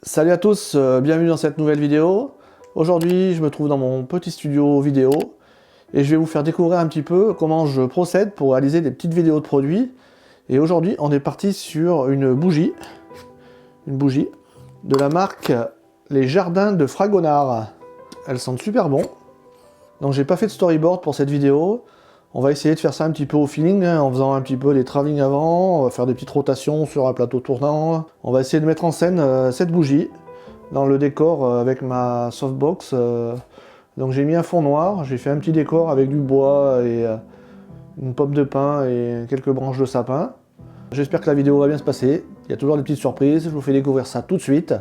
Salut à tous, bienvenue dans cette nouvelle vidéo. Aujourd'hui, je me trouve dans mon petit studio vidéo et je vais vous faire découvrir un petit peu comment je procède pour réaliser des petites vidéos de produits. Et aujourd'hui, on est parti sur une bougie de la marque Les Jardins de Fragonard. Elles sentent super bon. Donc j'ai pas fait de storyboard pour cette vidéo. On va essayer de faire ça un petit peu au feeling, en faisant un petit peu des travelling avant, on va faire des petites rotations sur un plateau tournant. On va essayer de mettre en scène cette bougie dans le décor avec ma softbox. Donc j'ai mis un fond noir, j'ai fait un petit décor avec du bois et une pomme de pin et quelques branches de sapin. J'espère que la vidéo va bien se passer. Il y a toujours des petites surprises, je vous fais découvrir ça tout de suite.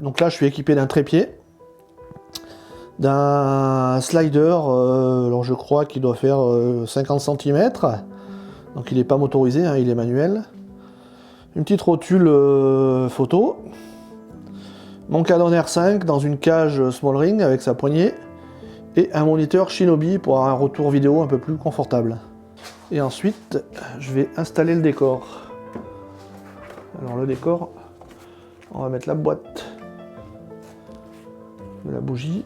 Donc là, je suis équipé d'un trépied, d'un slider, alors je crois qu'il doit faire 50 cm, donc il n'est pas motorisé, hein, il est manuel. Une petite rotule photo, mon Canon R5 dans une cage small ring avec sa poignée, et un moniteur Shinobi pour avoir un retour vidéo un peu plus confortable. Et ensuite, je vais installer le décor. Alors le décor, on va mettre la boîte de la bougie.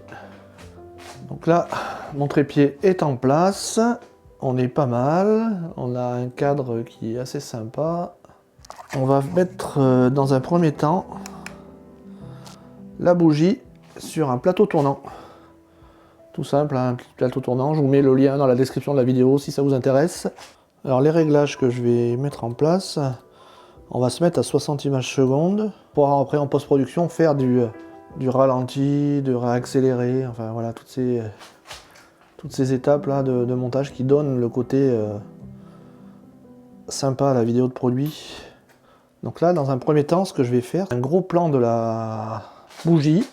Donc là, mon trépied est en place, on est pas mal, on a un cadre qui est assez sympa. On va mettre dans un premier temps la bougie sur un plateau tournant. Tout simple, un petit plateau tournant, je vous mets le lien dans la description de la vidéo si ça vous intéresse. Alors les réglages que je vais mettre en place, on va se mettre à 60 images secondes pour après en post-production faire du ralenti, de réaccélérer, enfin voilà, toutes ces étapes là de montage qui donnent le côté sympa à la vidéo de produit. Donc là, dans un premier temps, ce que je vais faire, un gros plan de la bougie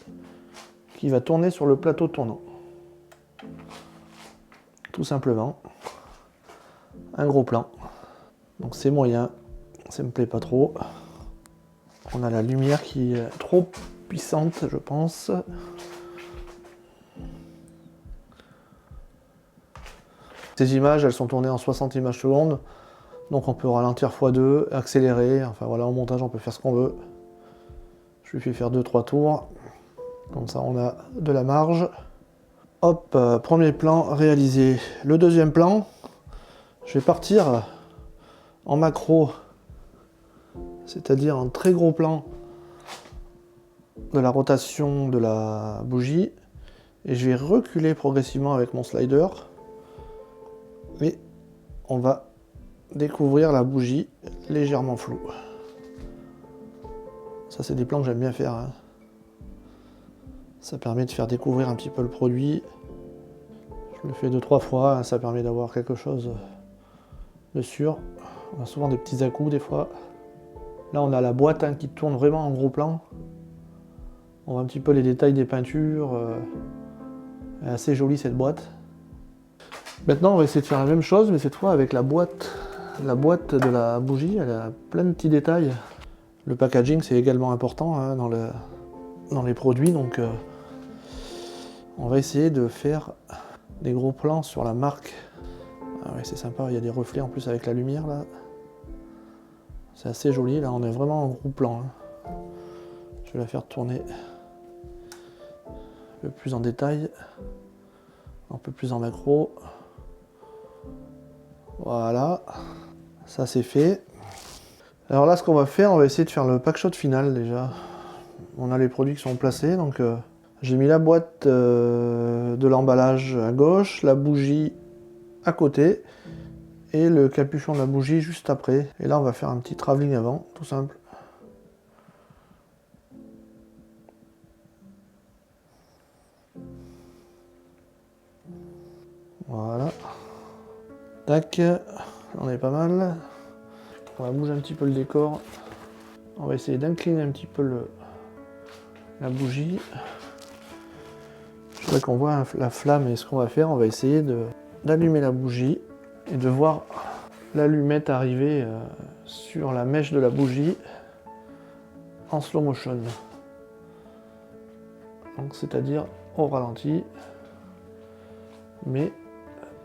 qui va tourner sur le plateau tournant. Tout simplement, un gros plan. Donc c'est moyen, ça me plaît pas trop. On a la lumière qui est trop puissante, je pense. Ces images, elles sont tournées en 60 images secondes, donc on peut ralentir x2, accélérer, enfin voilà, au montage on peut faire ce qu'on veut. Je lui fais faire 2-3 tours, comme ça on a de la marge. Hop, premier plan réalisé. Le deuxième plan, je vais partir en macro, c'est-à-dire en très gros plan de la rotation de la bougie, et je vais reculer progressivement avec mon slider. Et on va découvrir la bougie légèrement floue. Ça, c'est des plans que j'aime bien faire, hein. Ça permet de faire découvrir un petit peu le produit. Je le fais 2-3 fois, hein, ça permet d'avoir quelque chose de sûr. On a souvent des petits à-coups des fois. Là, on a la boîte, hein, qui tourne vraiment en gros plan. On voit un petit peu les détails des peintures. Elle est assez jolie cette boîte. Maintenant, on va essayer de faire la même chose, mais cette fois avec la boîte. La boîte de la bougie, elle a plein de petits détails. Le packaging, c'est également important, hein, dans les produits, donc on va essayer de faire des gros plans sur la marque. Ah ouais, c'est sympa, il y a des reflets en plus avec la lumière là. C'est assez joli, là on est vraiment en gros plan, hein. Je vais la faire tourner un peu plus en détail, un peu plus en macro. Voilà, ça c'est fait. Alors là, ce qu'on va faire, on va essayer de faire le packshot final déjà. On a les produits qui sont placés, donc j'ai mis la boîte de l'emballage à gauche, la bougie à côté, et le capuchon de la bougie juste après. Et là, on va faire un petit travelling avant, tout simple. Voilà. Tac, on est pas mal. On va bouger un petit peu le décor. On va essayer d'incliner un petit peu la bougie. Je voudrais qu'on voit la flamme, et ce qu'on va faire, on va essayer d'allumer la bougie et de voir l'allumette arriver sur la mèche de la bougie en slow motion. Donc c'est-à-dire au ralenti, mais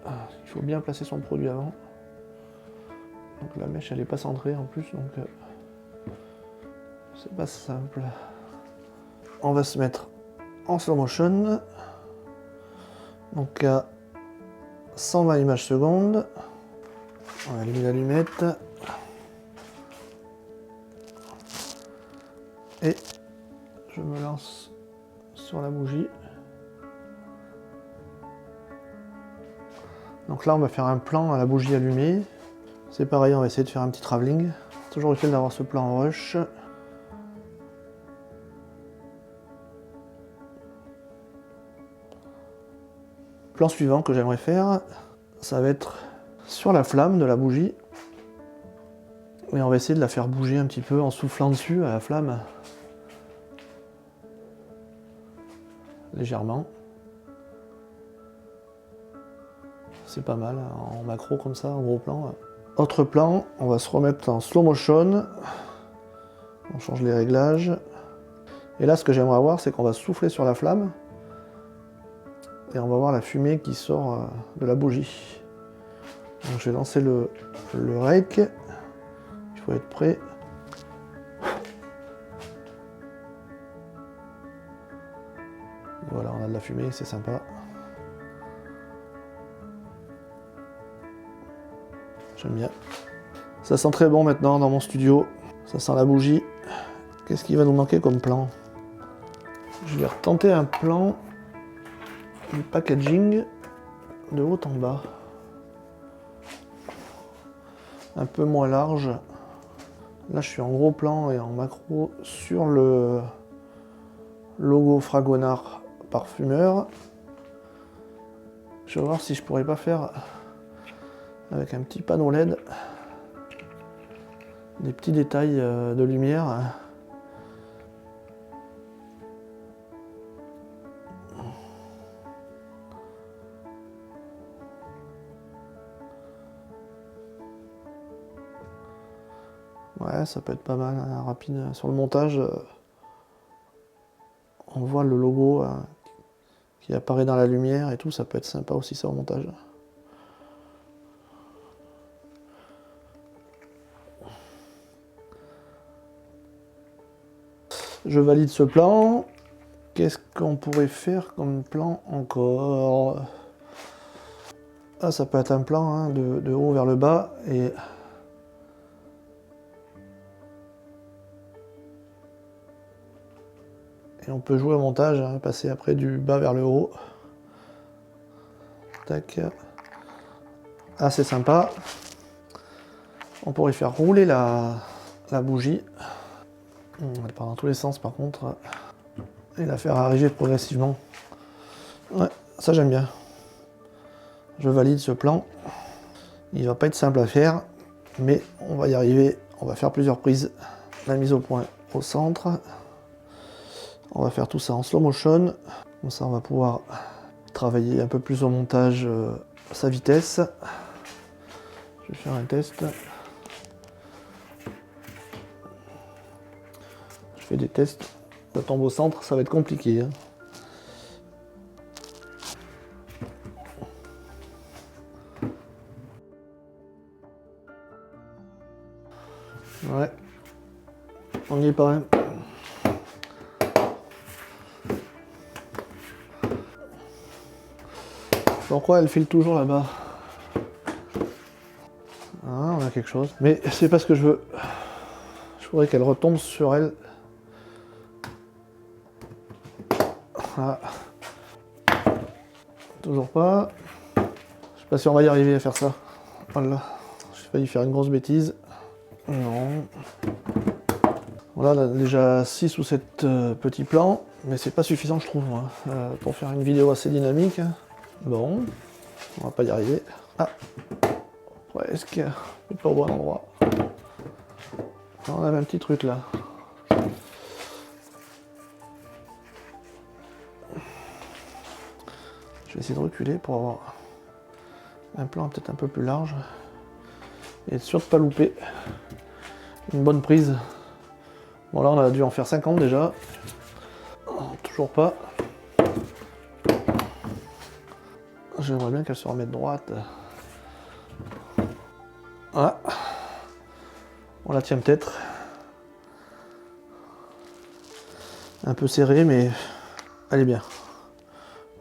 il faut bien placer son produit avant. Donc la mèche elle n'est pas centrée en plus, donc c'est pas simple. On va se mettre en slow motion, donc à 120 images secondes. On va allumer l'allumette et je me lance sur la bougie. Donc là on va faire un plan à la bougie allumée. C'est pareil, on va essayer de faire un petit travelling. Toujours utile d'avoir ce plan en rush. Le plan suivant que j'aimerais faire, ça va être sur la flamme de la bougie. Et on va essayer de la faire bouger un petit peu en soufflant dessus à la flamme. Légèrement. C'est pas mal, en macro comme ça, en gros plan. Autre plan, on va se remettre en slow motion. On change les réglages. Et là, ce que j'aimerais voir, c'est qu'on va souffler sur la flamme. Et on va voir la fumée qui sort de la bougie. Donc je vais lancer le rake. Il faut être prêt. Voilà, on a de la fumée, c'est sympa. J'aime bien. Ça sent très bon maintenant dans mon studio. Ça sent la bougie. Qu'est-ce qui va nous manquer comme plan? Je vais retenter un plan du packaging de haut en bas. Un peu moins large. Là, je suis en gros plan et en macro sur le logo Fragonard parfumeur. Je vais voir si je pourrais pas faire avec un petit panneau LED des petits détails de lumière. Ouais, ça peut être pas mal, hein, rapide. Sur le montage, on voit le logo qui apparaît dans la lumière et tout, ça peut être sympa aussi ça au montage. Je valide ce plan. Qu'est-ce qu'on pourrait faire comme plan encore? Ah, ça peut être un plan hein, de haut vers le bas et on peut jouer au montage, hein, passer après du bas vers le haut. Tac. Ah, c'est sympa. On pourrait faire rouler la bougie. Elle part dans tous les sens par contre. Et la faire arriver progressivement. Ouais, ça j'aime bien. Je valide ce plan. Il va pas être simple à faire, mais on va y arriver. On va faire plusieurs prises. La mise au point au centre. On va faire tout ça en slow motion. Comme ça on va pouvoir travailler un peu plus au montage sa vitesse. Je vais faire un test. Je fais des tests. Ça tombe au centre, ça va être compliqué. Hein. Ouais. On y est pas. Hein. Pourquoi elle file toujours là-bas? Ah, on a quelque chose. Mais c'est pas ce que je veux. Je voudrais qu'elle retombe sur elle. Ah. Toujours pas. Je sais pas si on va y arriver à faire ça. Voilà. J'ai failli faire une grosse bêtise. Non. Voilà, on a déjà 6 ou 7 petits plans. Mais c'est pas suffisant, je trouve, moi, pour faire une vidéo assez dynamique. Bon. On va pas y arriver. Ah. Presque. Mais pas au bon endroit. On avait un petit truc là. Je vais essayer de reculer pour avoir Un plan peut-être un peu plus large. Et être sûr de ne pas louper. Une bonne prise. Bon là on a dû en faire 50 déjà. Oh, toujours pas. J'aimerais bien qu'elle se remette droite. Voilà. On la tient peut-être. Un peu serrée mais elle est bien.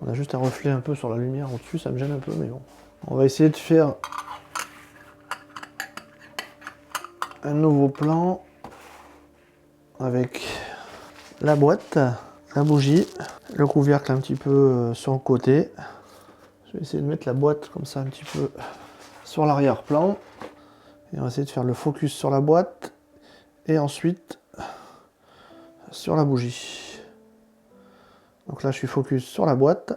On a juste un reflet un peu sur la lumière au-dessus, ça me gêne un peu mais bon. On va essayer de faire un nouveau plan avec la boîte, la bougie, le couvercle un petit peu sur le côté. Je vais essayer de mettre la boîte comme ça un petit peu sur l'arrière-plan. Et on va essayer de faire le focus sur la boîte et ensuite sur la bougie. Donc là je suis focus sur la boîte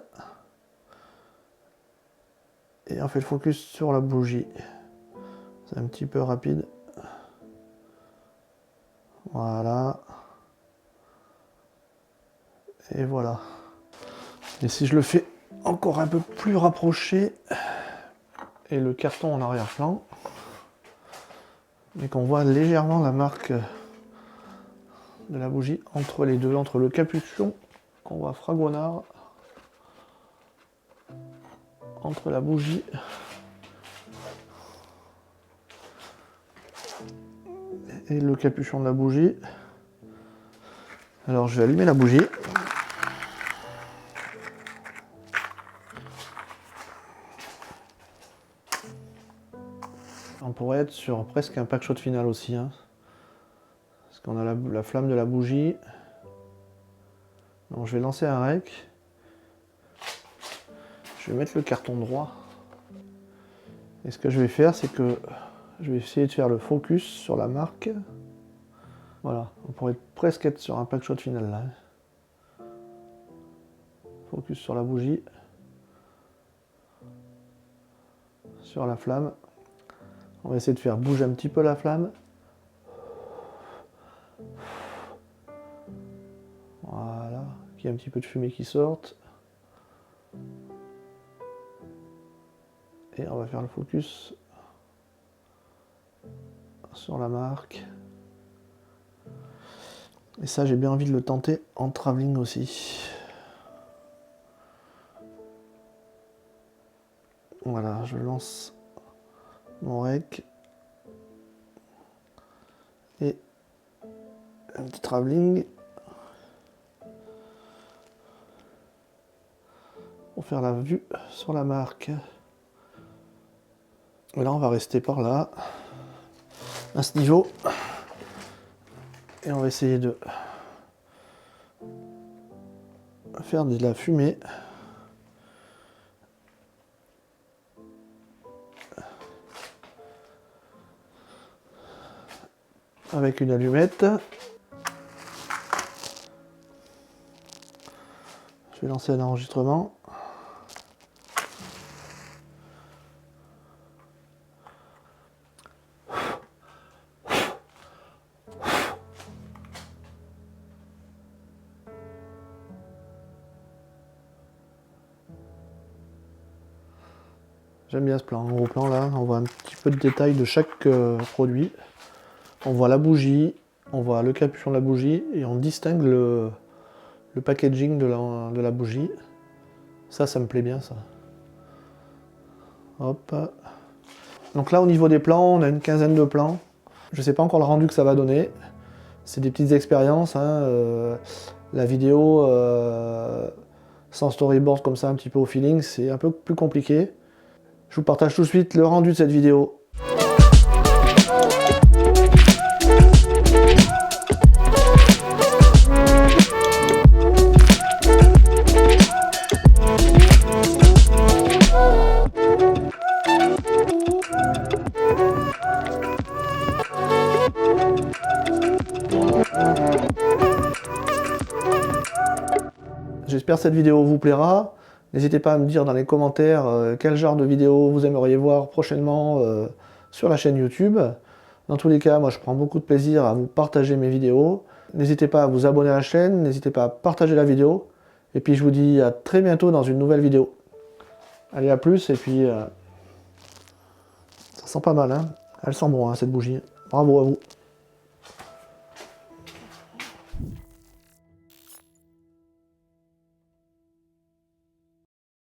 et on fait le focus sur la bougie. C'est un petit peu rapide. Voilà. Et voilà. Et si je le fais encore un peu plus rapproché et le carton en arrière-plan, et qu'on voit légèrement la marque de la bougie entre les deux, entre le capuchon qu'on voit fragonard, entre la bougie et le capuchon de la bougie. Alors je vais allumer la bougie. On pourrait être sur presque un pack shot final aussi, hein. Parce qu'on a la flamme de la bougie. Donc je vais lancer un rec. Je vais mettre le carton droit. Et ce que je vais faire, c'est que je vais essayer de faire le focus sur la marque. Voilà, on pourrait presque être sur un pack shot final là. Focus sur la bougie. Sur la flamme. On va essayer de faire bouger un petit peu la flamme. Voilà, qu'il y ait un petit peu de fumée qui sorte. Et on va faire le focus sur la marque. Et ça, j'ai bien envie de le tenter en travelling aussi. Voilà, je lance mon rec. Et un petit travelling. Pour faire la vue sur la marque. Et là, on va rester par là, à ce niveau. Et on va essayer de faire de la fumée. Avec une allumette. Je vais lancer un enregistrement. J'aime bien ce plan, un gros plan là, on voit un petit peu de détail de chaque produit. On voit la bougie, on voit le capuchon de la bougie et on distingue le packaging de la bougie. Ça me plaît bien ça. Hop. Donc là au niveau des plans, on a une quinzaine de plans. Je ne sais pas encore le rendu que ça va donner. C'est des petites expériences, hein. La vidéo sans storyboard comme ça, un petit peu au feeling, c'est un peu plus compliqué. Je vous partage tout de suite le rendu de cette vidéo. J'espère que cette vidéo vous plaira. N'hésitez pas à me dire dans les commentaires quel genre de vidéo vous aimeriez voir prochainement sur la chaîne YouTube. Dans tous les cas, moi je prends beaucoup de plaisir à vous partager mes vidéos. N'hésitez pas à vous abonner à la chaîne, n'hésitez pas à partager la vidéo. Et puis je vous dis à très bientôt dans une nouvelle vidéo. Allez, à plus et puis sent pas mal, hein. Elle sent bon, hein, cette bougie. Bravo à vous.